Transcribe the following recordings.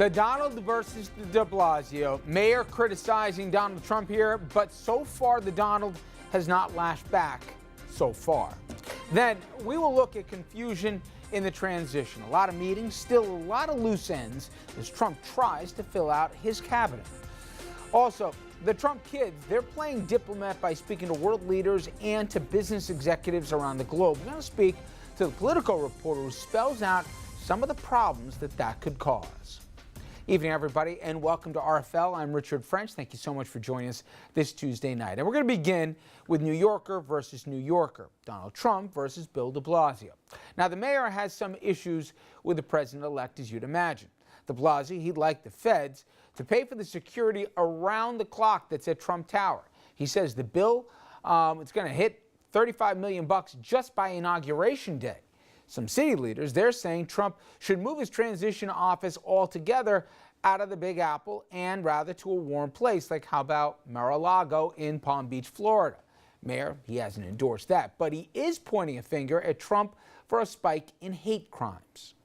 The Donald versus the de Blasio. Mayor criticizing Donald Trump here, but so far the Donald has not lashed back so far. Then we will look at confusion in the transition. A lot of meetings, still a lot of loose ends as Trump tries to fill out his cabinet. Also, the Trump kids, they're playing diplomat by speaking to world leaders and to business executives around the globe. We're going to speak to the political reporter who spells out some of the problems that could cause. Evening, everybody, and welcome to RFL. I'm Richard French. Thank you so much for joining us this Tuesday night. And we're going to begin with New Yorker versus New Yorker, Donald Trump versus Bill de Blasio. Now, the mayor has some issues with the president-elect, as you'd imagine. De Blasio, he'd like the feds to pay for the security around the clock that's at Trump Tower. He says the bill, it's going to hit $35 million just by Inauguration Day. Some city leaders, they're saying Trump should move his transition office altogether out of the Big Apple and rather to a warm place, like how about Mar-a-Lago in Palm Beach, Florida. Mayor, he hasn't endorsed that, but he is pointing a finger at Trump for a spike in hate crimes.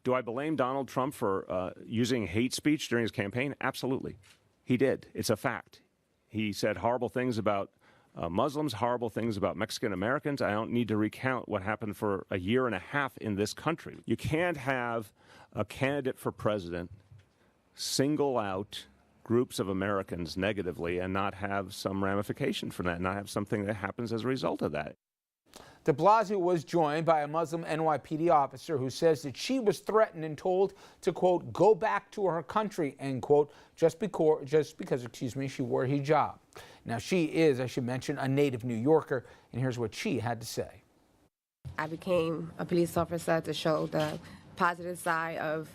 Do I blame Donald Trump for using hate speech during his campaign? Absolutely. He did. It's a fact. He said horrible things about Muslims, horrible things about Mexican Americans. I don't need to recount what happened for a year and a half in this country. You can't have a candidate for president single out groups of Americans negatively and not have some ramification from that, not have something that happens as a result of that. De Blasio was joined by a Muslim NYPD officer who says that she was threatened and told to, quote, go back to her country, end quote, just because, she wore a hijab. Now, she is, I should mention, a native New Yorker, and here's what she had to say. I became a police officer to show the positive side of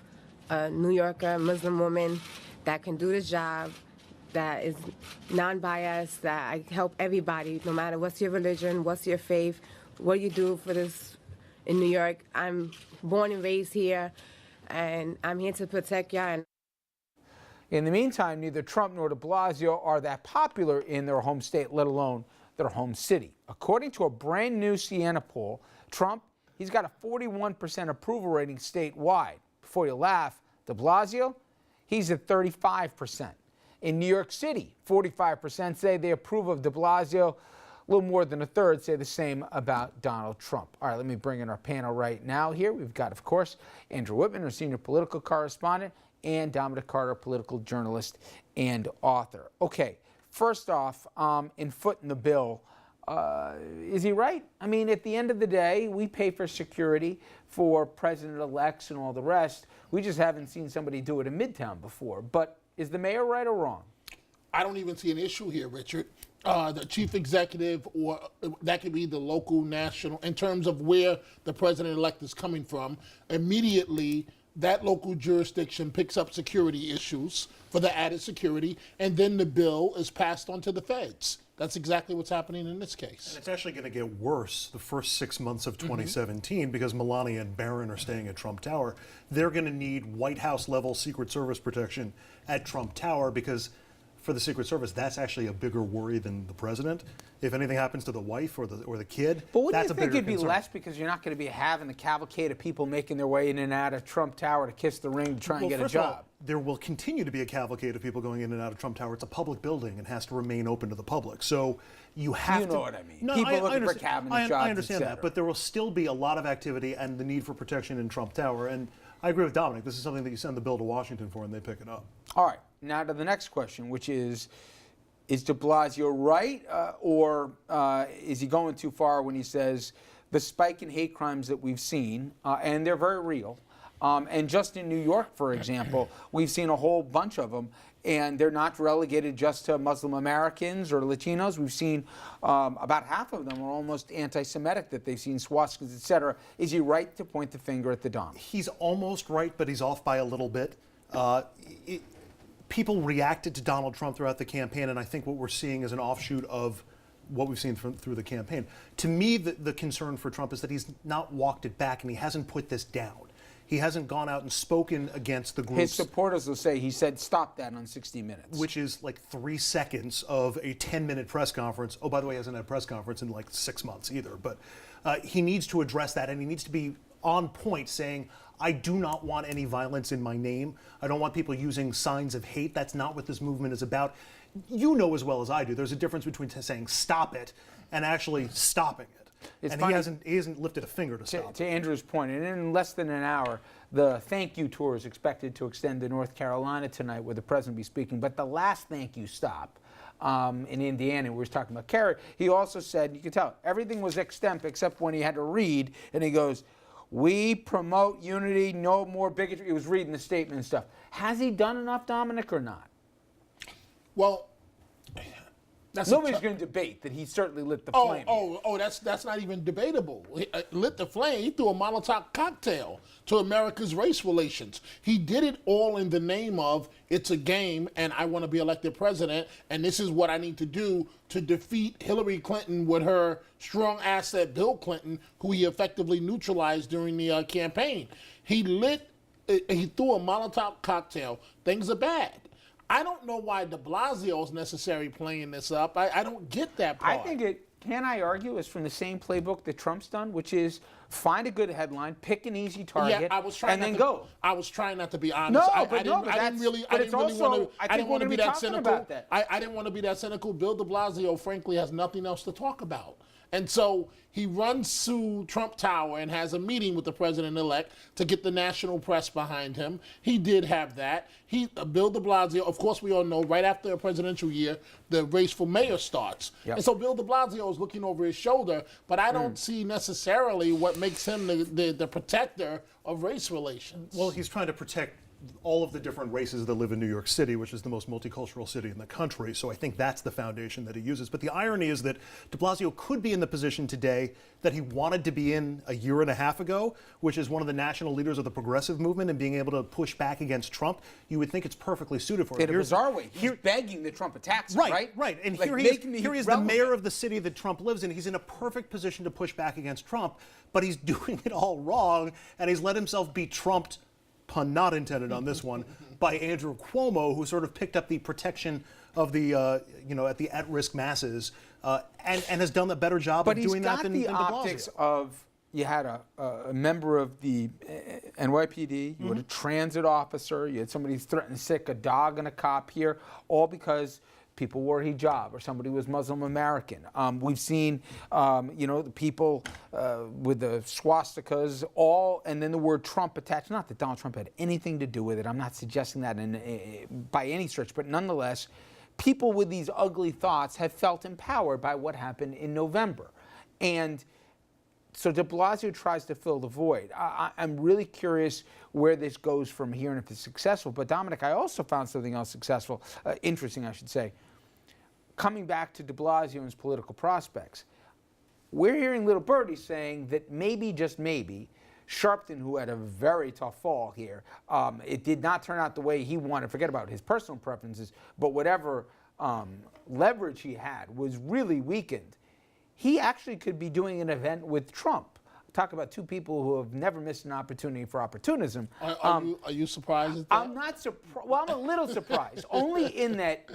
a New Yorker, Muslim woman that can do the job, that is non-biased, that I help everybody, no matter what's your religion, what's your faith, what you do for this in New York. I'm born and raised here, and I'm here to protect y'all. In the meantime, neither Trump nor de Blasio are that popular in their home state, let alone their home city. According to a brand new Siena poll, Trump, he's got a 41% approval rating statewide. Before you laugh, de Blasio, he's at 35%. In New York City, 45% say they approve of de Blasio. A little more than a third say the same about Donald Trump. All right, let me bring in our panel right now here. We've got, of course, Andrew Whitman, our senior political correspondent, and Dominic Carter, political journalist and author. Okay, first off, in footing the bill, is he right? I mean, at the end of the day, we pay for security for president-elects and all the rest. We just haven't seen somebody do it in Midtown before. But is the mayor right or wrong? I don't even see an issue here, Richard. The chief executive, or that could be the local, national, in terms of where the president-elect is coming from, immediately that local jurisdiction picks up security issues for the added security, and then the bill is passed on to the feds. That's exactly what's happening in this case. And it's actually going to get worse the first 6 months of 2017 because Melania and Barron are staying at Trump Tower. They're going to need White House level Secret Service protection at Trump Tower because for the Secret Service, that's actually a bigger worry than the president. If anything happens to the wife or the kid, but wouldn't that's you a think bigger it'd be concern. less because you're not going to be having the cavalcade of people making their way in and out of Trump Tower to kiss the ring to try and get a first job? of all, there will continue to be a cavalcade of people going in and out of Trump Tower. It's a public building and has to remain open to the public. So you have to. You know what I mean. No, People I looking for understand, cabinet jobs, I understand that, but there will still be a lot of activity and the need for protection in Trump Tower. And I agree with Dominic. This is something that you send the bill to Washington for and they pick it up. All right. Now to the next question, which is de Blasio right or is he going too far when he says the spike in hate crimes that we've seen, and they're very real, and just in New York, for example, we've seen a whole bunch of them, and they're not relegated just to Muslim Americans or Latinos. We've seen about half of them are almost anti-Semitic, that they've seen swastikas, et cetera. Is he right to point the finger at the Don? He's almost right, but he's off by a little bit. People reacted to Donald Trump throughout the campaign, and I think what we're seeing is an offshoot of what we've seen through the campaign. To me, the concern for Trump is that he's not walked it back and he hasn't put this down. He hasn't gone out and spoken against the groups. His supporters will say he said stop that on 60 Minutes. Which is like 3 seconds of a 10-minute press conference. Oh, by the way, he hasn't had a press conference in like 6 months either. But he needs to address that, and he needs to be on point saying, I do not want any violence in my name. I don't want people using signs of hate. That's not what this movement is about. You know as well as I do, there's a difference between saying stop it and actually stopping it. It's and funny, he hasn't lifted a finger to stop it. To Andrew's point, and in less than an hour, the thank you tour is expected to extend to North Carolina tonight, where the president will be speaking. But the last thank you stop in Indiana, we were talking about Kerry, he also said, you can tell, everything was extemp except when he had to read, and he goes, we promote unity, no more bigotry. He was reading the statement and stuff. Has he done enough, Dominic, or not? Well, nobody's going to debate that he certainly lit the flame. That's not even debatable. He lit the flame. He threw a Molotov cocktail to America's race relations. He did it all in the name of it's a game and I want to be elected president and this is what I need to do to defeat Hillary Clinton with her strong asset Bill Clinton, who he effectively neutralized during the campaign. He threw a Molotov cocktail. Things are bad. I don't know why de Blasio is necessarily playing this up. I don't get that part. I think can I argue, is from the same playbook that Trump's done, which is find a good headline, pick an easy target, and then go. I was trying not to be honest. No, I but didn't really want to be that cynical. I didn't want to be that cynical. Bill de Blasio, frankly, has nothing else to talk about. And so he runs to Trump Tower and has a meeting with the president-elect to get the national press behind him. He did have that. Bill de Blasio, of course, we all know, right after a presidential year, the race for mayor starts. Yep. And so Bill de Blasio is looking over his shoulder, but I don't see necessarily what makes him the protector of race relations. Well, he's trying to protect all of the different races that live in New York City, which is the most multicultural city in the country. So I think that's the foundation that he uses. But the irony is that de Blasio could be in the position today that he wanted to be in a year and a half ago, which is one of the national leaders of the progressive movement and being able to push back against Trump. You would think it's perfectly suited for him. In a bizarre way, he's begging that Trump attacks him, right? Right. And like, here he is the mayor of the city that Trump lives in. He's in a perfect position to push back against Trump, but he's doing it all wrong, and he's let himself be trumped, pun not intended on this one, by Andrew Cuomo, who sort of picked up the protection of the, at the at-risk masses, and has done a better job of doing that than de Blasio. But he's got the optics of, you had a member of the NYPD, you had a transit officer, you had somebody who's threatened to stick a dog and a cop here, all because people wore hijab or somebody was Muslim American. We've seen, the people with the swastikas, and then the word Trump attached. Not that Donald Trump had anything to do with it. I'm not suggesting that by any stretch, but nonetheless, people with these ugly thoughts have felt empowered by what happened in November. And so de Blasio tries to fill the void. I'm really curious where this goes from here and if it's successful. But Dominic, I also found something else interesting, I should say. Coming back to de Blasio and his political prospects, we're hearing Little Birdie saying that maybe, just maybe, Sharpton, who had a very tough fall here, it did not turn out the way he wanted. Forget about his personal preferences, but whatever leverage he had was really weakened. He actually could be doing an event with Trump. Talk about two people who have never missed an opportunity for opportunism. Are you surprised at that? I'm not surprised. Well, I'm a little surprised, only in that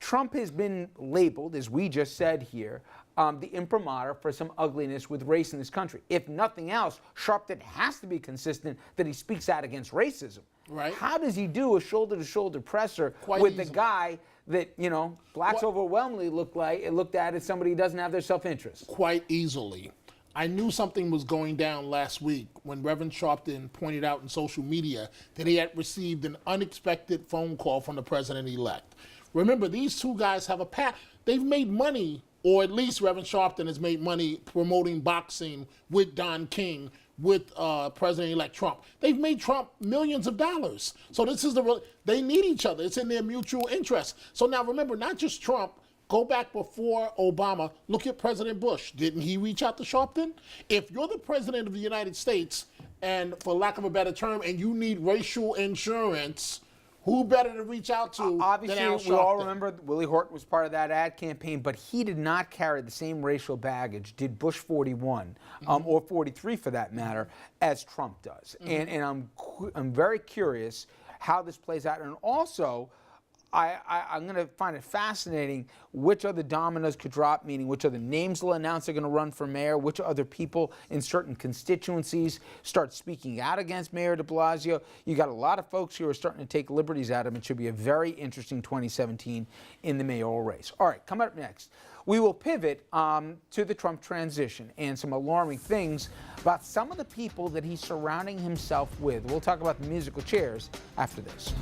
Trump has been labeled, as we just said here, the imprimatur for some ugliness with race in this country. If nothing else, Sharpton has to be consistent that he speaks out against racism. Right. How does he do a shoulder-to-shoulder presser with the guy that, blacks overwhelmingly looked at as somebody who doesn't have their self-interest? Quite easily. I knew something was going down last week when Reverend Sharpton pointed out in social media that he had received an unexpected phone call from the president-elect. Remember, these two guys have they've made money, or at least Reverend Sharpton has made money promoting boxing with Don King, with President-elect Trump. They've made Trump millions of dollars. So this is they need each other. It's in their mutual interest. So now remember, not just Trump. Go back before Obama. Look at President Bush. Didn't he reach out to Sharpton? If you're the president of the United States, and for lack of a better term, and you need racial insurance, who better to reach out to obviously, than Al Sharpton? We all remember Willie Horton was part of that ad campaign, but he did not carry the same racial baggage, did Bush 41, or 43 for that matter, as Trump does. And I'm very curious how this plays out. And also, I'm going to find it fascinating which other dominoes could drop, meaning which other names will announce they're going to run for mayor, which other people in certain constituencies start speaking out against Mayor de Blasio. You got a lot of folks who are starting to take liberties at him. It should be a very interesting 2017 in the mayoral race. All right, coming up next, we will pivot to the Trump transition and some alarming things about some of the people that he's surrounding himself with. We'll talk about the musical chairs after this.